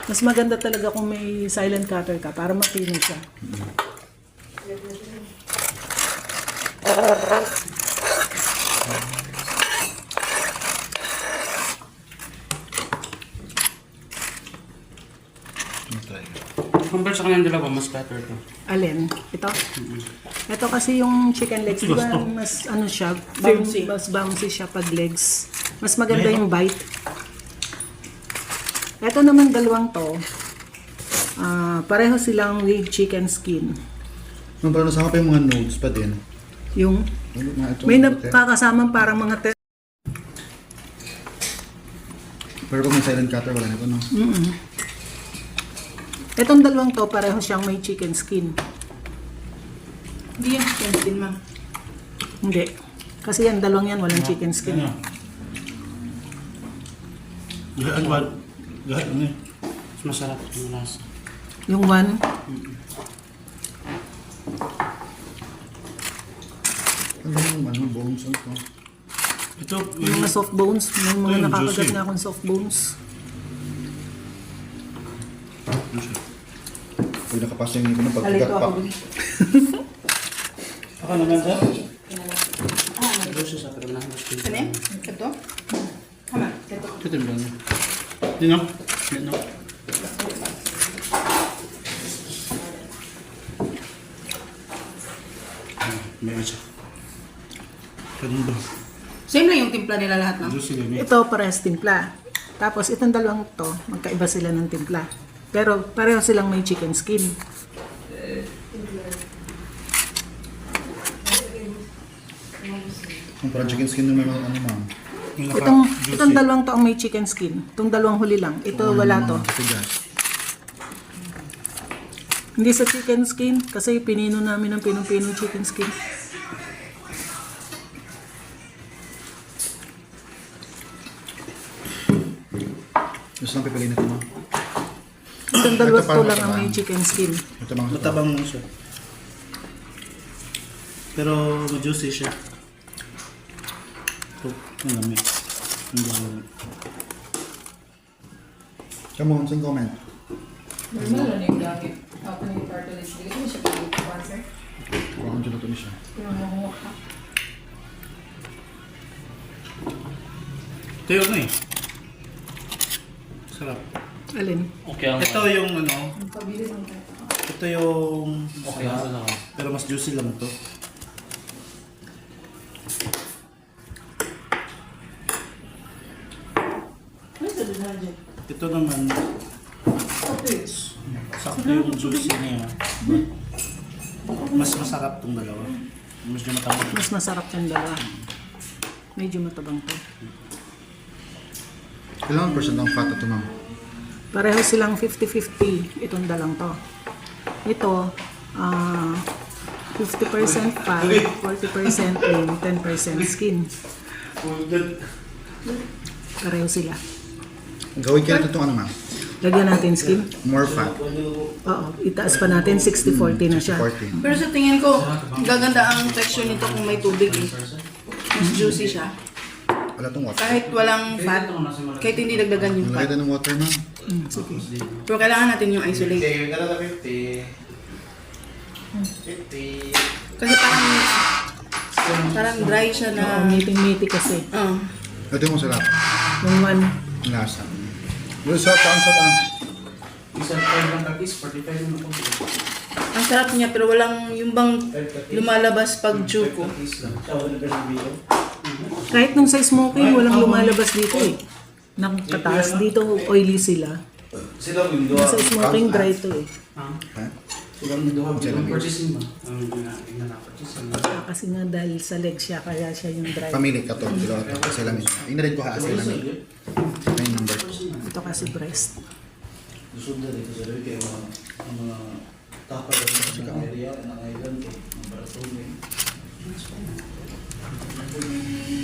Mas maganda talaga kung may silent cutter ka para mapino siya. Compare sa kanyang dalawa, mas better to. Alin? Ito? Ito kasi yung chicken legs, di ba mas ano siya, mas bouncy siya pag legs. Mas maganda yung bite. Ito naman dalawang to, pareho silang with chicken skin. No, pero nasama pa yung mga nodes pa din. Yung, may nakakasamang parang mga Pero kung may silent cutter, wala na ito, no? Itong dalawang to, pareho siyang may chicken skin. Hindi yan chicken skin, ma'am. Hindi. Kasi yan, dalawang yan, walang chicken skin. Gahan ba? Gahan ano eh? Mas masarap yung lasa. Yung one, Ano yung bones ito? Ito, yung mga soft bones, may mga yung nakakagat juicy. na akong soft bones. Pag nakapasa yung ibon ng pagkagat pa. Ako naman sir? Ito siya sa pero na mas pili. Ano yan? Ito? Tama, ito. Ito din ba niya? Dino? Dino? May isa. Kanino ba? Same lang yung timpla nila lahat, ma'am. Juicy lang eh. Ito, parehas timpla. Tapos, itong dalawang to, magkaiba sila ng timpla. Pero, pareho silang may chicken skin. Yung parang chicken skin yung may mga ano, ma'am. Yung Itong dalawang to ang may chicken skin. Itong dalawang huli lang. Ito, wala to. Tigas. Hindi sa chicken skin, kasi pinino namin ng pinong-pino chicken skin. Gusto lang pipiliin ito, ma'am. Itong dalawa Ito parang to lang ang may matabang. chicken skin. Ito mga matabang mo siya. Pero juicy siya. Ito, ang lamig. Ang lamig. Come on, sing comment. Normal na yung gamit. Ako na yung cartilage. Hindi ko siya pag-sponsor. Kung ano dyan ito niya siya. Pero makuha ka. Ito yung ano eh. Sarap. Alin? Okay ang Ito yung ano, Ang pabilis ang kaya. ito yung okay ang wala ka. pero mas juicy lang to. Ano sa dun dyan? Ito naman, sakto yung juicy niya. Mas masarap tong dalawa. Mas matabang. Mas masarap yung dalawa. Medyo matabang to. Kailangan percent ang fat ito, ma'am. Pareho silang 50-50 itong dalang to. Ito, 50% fat, 40% lean, 10% skin. Pareho sila. Gawin kaya ito itong ano, ma'am. Lagyan natin skin. More fat. Oo, itaas pa natin, 60-40 na siya. 40. Pero sa tingin ko, gaganda ang texture nito kung may tubig eh. Mas juicy siya. Wala itong water. Kahit walang fat, kahit hindi dagdagan yung Lagay fat. tayo ng water, ma'am. Sige. Pero kailangan natin yung isolate. Kasi parang dry siya Oo, na... meeting-meeting kasi. Ito yung masarap. Yung one, Ang lasa. Yung saan. Isang 5 lang kakis, 45 yung ako. Ang sarap niya pero walang yung bang lumalabas pag chew ko. kahit nung sa smoking, walang lumalabas dito eh. Nakataas dito, oily sila. Sa smoking, dry to eh. Ha? Silang doon, yung purchasing mo. Na-purchase Kasi nga dahil sa leg siya, kaya siya yung dry. Pamili ka to. Dilo ito. Salamin. Inarin ko ha. Salamin. Ito yung number 2. Ito kasi breast. Gusto na dito sa kaya mga tapos sa area ng island ng Bartolome.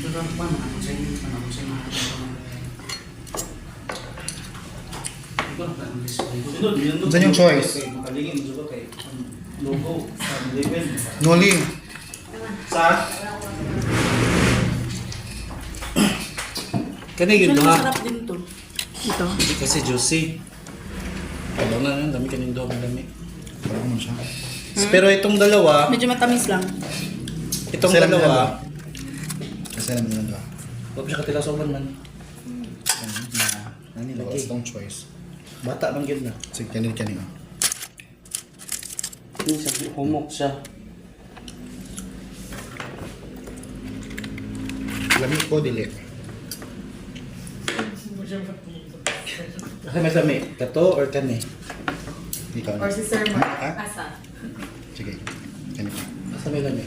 Pero pa na ako sa inyo, ano sa inyo. Saan yung choice? Makalingin juga kay logo sa level. Noli. Sa Kani yun Pero ha? masarap din to. Ito. Kasi juicy. Alam na yun, dami kanin doon, dami. Parang mo siya. Pero itong dalawa, Medyo matamis lang. itong Kasi alam dalawa, Kasi alam nila ba? huwag siya katilasoban man. Ano nila? Okay. Strong choice. Bata bang yun na? Sige, kanil-kanil. Humok siya. Lamig ko, dili. Kasi may sami, kato or kani? Ikaw na. Or si Sir Mark. Ha? Asa? Sige. Kanil ka. Asa may lami?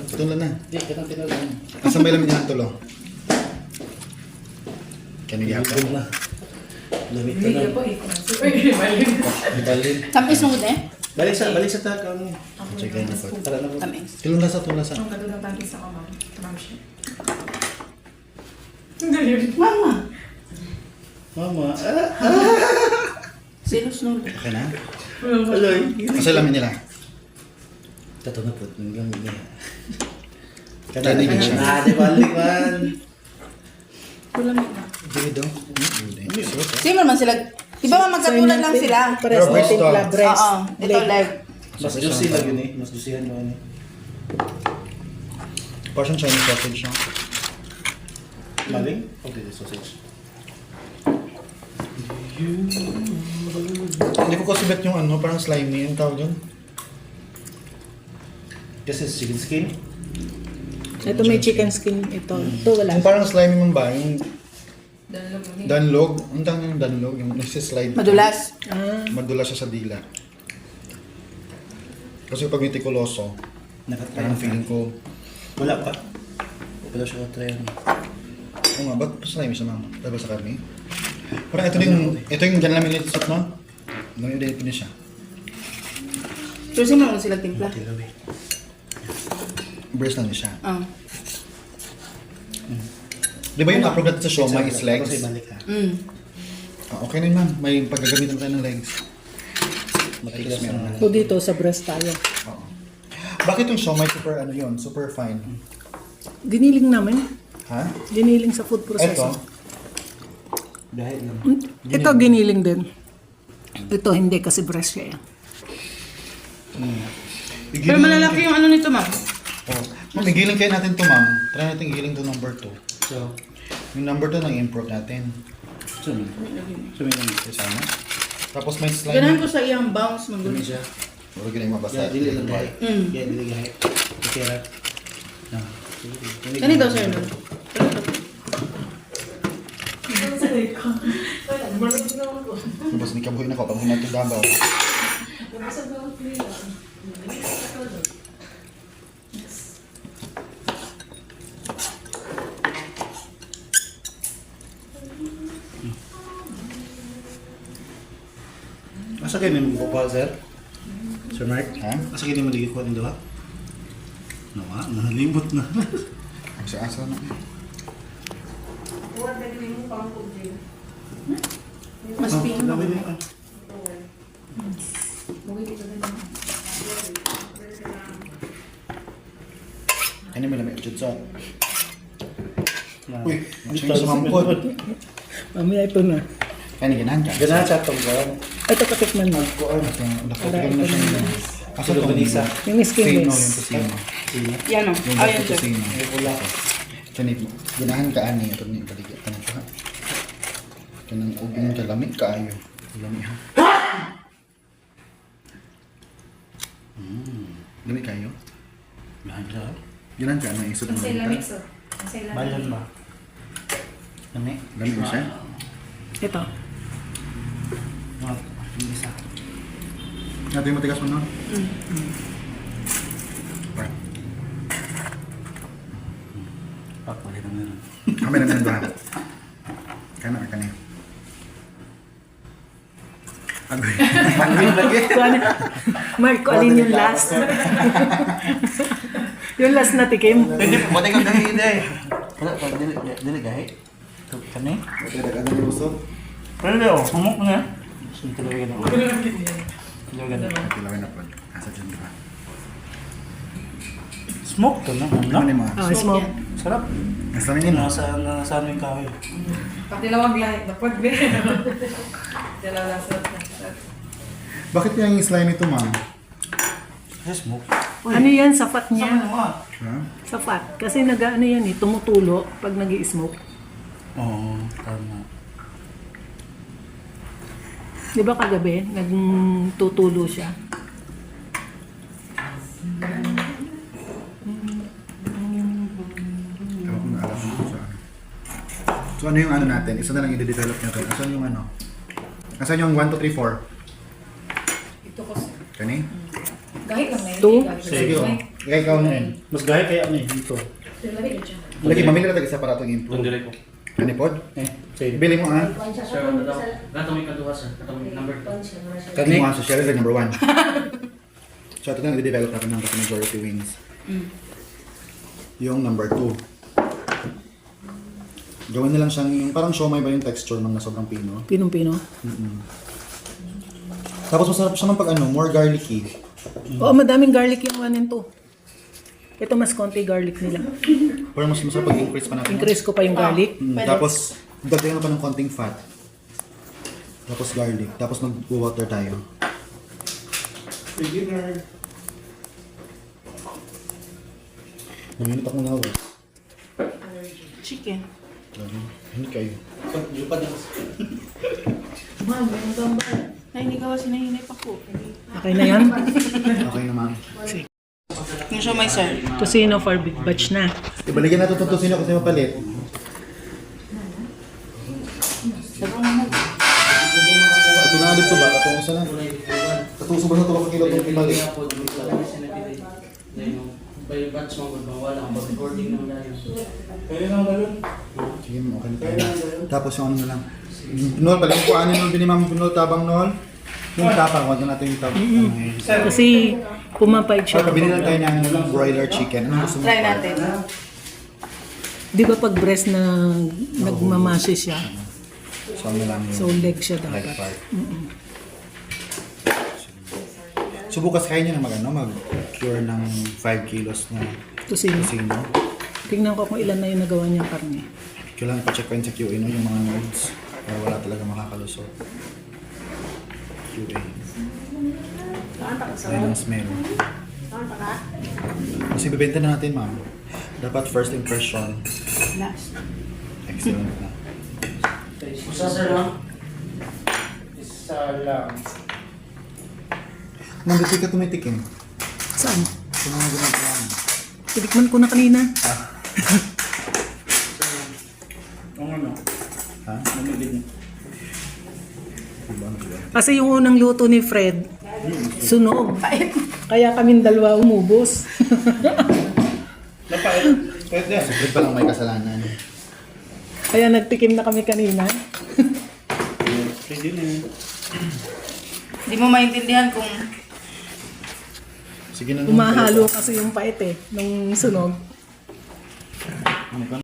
Tulo na. Hindi, kanang tinalang. Asa may lamin niya tulo? Kanil ka. Good na. Lamit Hindi na po lang. eh. Uy, balik. Balin. Tamis nung eh. Balik sa taka mo. Sige, na po. Tara na po. Tamis. Tulong na sa tulong sa. Ang katulong tamis ako, ma'am. Ma'am siya. Mama. Mama, Silos nung. Okay na? aloy. Asa lamin nila? Tato na po, hanggang niya. Kanig siya. Na, di balik man. Kulamig na. Dili daw. Dili. Same naman sila. Di ba magkatulad lang sila? Pares Pero na breast timpla, to. breast. Oo. Ito leg. leg. Mas juicy lang yun eh. Mas juicyhan mo yun eh. Portion Chinese sausage siya. Maling? Okay, the sausage. Hindi ko kasi bet yung ano, parang slimy yung tawag yun. Kasi chicken skin. Ito may chicken skin. Ito wala. Yung parang slimy man ba? Yung Danlog mo niya. danlog. Ang tawag yung danlog. Yung nagsislide. Madulas. Madulas siya sa dila. Kasi pag mitikuloso, Nakatry. parang feeling ko, Wala pa. Wala siya katry yan. oo nga, ba't slimy siya ma'am? Diba sa karne? Parang ito yung ganun namin nito no? Ganun din din siya. Pero same naman sila timpla. Tilaw eh. Breast lang siya. Ah. Di ba yung upload natin sa siomai is Kasi legs? balik ha. Ah, okay na yun ma'am, may paggagamitan tayo ng legs. Matikilas meron na. So dito sa breast tayo. Oo. Bakit yung siomai super ano yun? Super fine? Giniling namin. Ha? Giniling sa food Ito? processor. Dahil lang. Ito giniling din. Ito hindi kasi breast siya. Pero malalaki yung ano nito, ma'am. Oh. Ma'am, igiling kayo natin to ma'am. Try natin igiling to number 2. So, Yung number 2 nang import natin. sumi. Sumi lang. Kasama. Tapos may Ganahan slime. ko sa iyang bounce, Sumi magulo. siya. Huwag yun yung mabasa. Kaya dili lang gahit. Mm. Kaya dili gahit. Okay ra. Ah. Kani daw, sir, no? Tapos ni kabuhin ako pag humatid Davao. Asa kayo nimo ko sir? Sir Mark? Ha? Asa kayo nimo digi ko ning duha? Nawa, nalimot na. Asa na. Mas pino. Dami din. Ano may lamig jud sa. Na- Uy, change sa mampod. Mamaya ito na. Kaya ganahan ka. Ganahan sa tong ko. Ito katikman mo. Kuan ito. Nakapagod na siya. Asa Ito to Vanessa. Yung skinless. Sino yung tosino. Yan, o. Yung Ayan, basta sir. tosino. Ay wala ko. Kani ganahan ka ani ato ni baligya kanang ka. Kanang ugong kalamig kaayo. Lamig ha. Lamig kayo. Ganahan siya. Ganahan ka na isod ng Masay lamig. lamig, sir. Masay lamig. Bayan ba? Kani? Lamig mo siya. Ito. Hindi sa. Nato yung matigas mo no? Right. Papalit na meron. Kami naman ba? Kana ka na. Agoy. Mark, kung alin yung last? Yung last na tikim. Hindi, buti kang gahi day. Wala pa, dili gahi. Kani? Ano yung gusto? Pero daw, humok na. Sintuloy ka na. Sintuloy ka na. Kilawin na po. Asa dyan ka. Smoke to na. Ano ni mga? Ah, smoke. Sarap. Nasa namin yun. Nasa ano yung kahoy. Pati lawag lahat. Napagbe. Dala nasa. Bakit yung slime ito, ma'am? Kasi smoke. Ano yan sa fat niya? Ha? Sa fat. Kasi ano yan eh, tumutulo pag nag-i-smoke. Oo, tama. Di ba kagabi, nagtutulo siya? Ewan ko na alam ko sa ano. So ano yung ano natin? Isa na lang i-develop natin. Asan yung ano? Asan yung 1, 2, 3, 4? Ito ko. Kani? Kahit lang na yun. Two? Sige o. Kaya ikaw na yun. Mas gaya kaya ano eh, dito. Lagi, mamili na tayo sa para itong improve. Tundire ko. Kani pod? Sige. Ibili mo ah. Sir, katong ikaduha sir. Katong number 2. Kani mo sa share number 1. So ito na i-develop natin ng majority wings. Yung number 2. Gawin na lang siyang yung parang siomai ba yung texture ng na sobrang pino. Pinong-pino. Tapos masarap siya man pag ano, more garlicky. Oo, madaming garlic yung 1 and 2. Ito mas konti garlic nila. Pero mas masarap pag increase pa natin. Increase ko pa yung garlic. Tapos dagdagan pa ng konting fat. Tapos garlic. Tapos mag-water tayo. Beginner. Naminit ako na Chicken. Hindi kayo. Lupad na kasi. Ay, hindi ka ba sinahinay pa ko. Okay na yan? Okay na ma'am. Yung siya may sir. Tosino for big batch na. Ibalikan natin itong tusino kasi mapalit. Ito na dito ba? Katong isa na. Katong sobrang na 2 kilo itong ipalit. By batch mo gud mawala ang recording nang dali. Kaya lang balon. Sige ma'am, okay na tayo. Tapos yung ano na lang. Nol, pala yung kuhanin nol, binimang nol, tabang nol. Yung tapang, wag na natin yung tabang. Kasi pumapait So, siya. pabili lang tayo ng broiler chicken. Ano gusto mo? Try natin. Di ba pag breast na nagmamasi siya, So, ano lang so yung leg siya leg dapat. part. So, bukas kaya nyo na mag-cure ng 5 kilos na Tosino. tusino. Tingnan ko kung ilan na yung nagawa niyang karne. Kailangan ipacheck pa yun sa QA, no? Yung mga nodes. Para wala talaga makakalusot. QA. Ayun ang smell. Kasi bibenta na natin, ma'am. Dapat first impression. Excellent na. Usa sir no? Isa lang. Ma'am, dito ka tumitikim. Saan? Sa mga ginagawa mo. Tinikman ko na kanina. Ang ano? Ha? Namigid niya. Diba, ano diba? Kasi yung unang luto ni Fred, sunog. Kaya kaming dalawa umubos. Napait. Pwede. Secret pa lang may kasalanan. Kaya nagtikim na kami kanina. Pwede na yun. Hindi mo maintindihan kung Sige na. Umahalo kasi yung pait eh, nung sunog. Ano ka?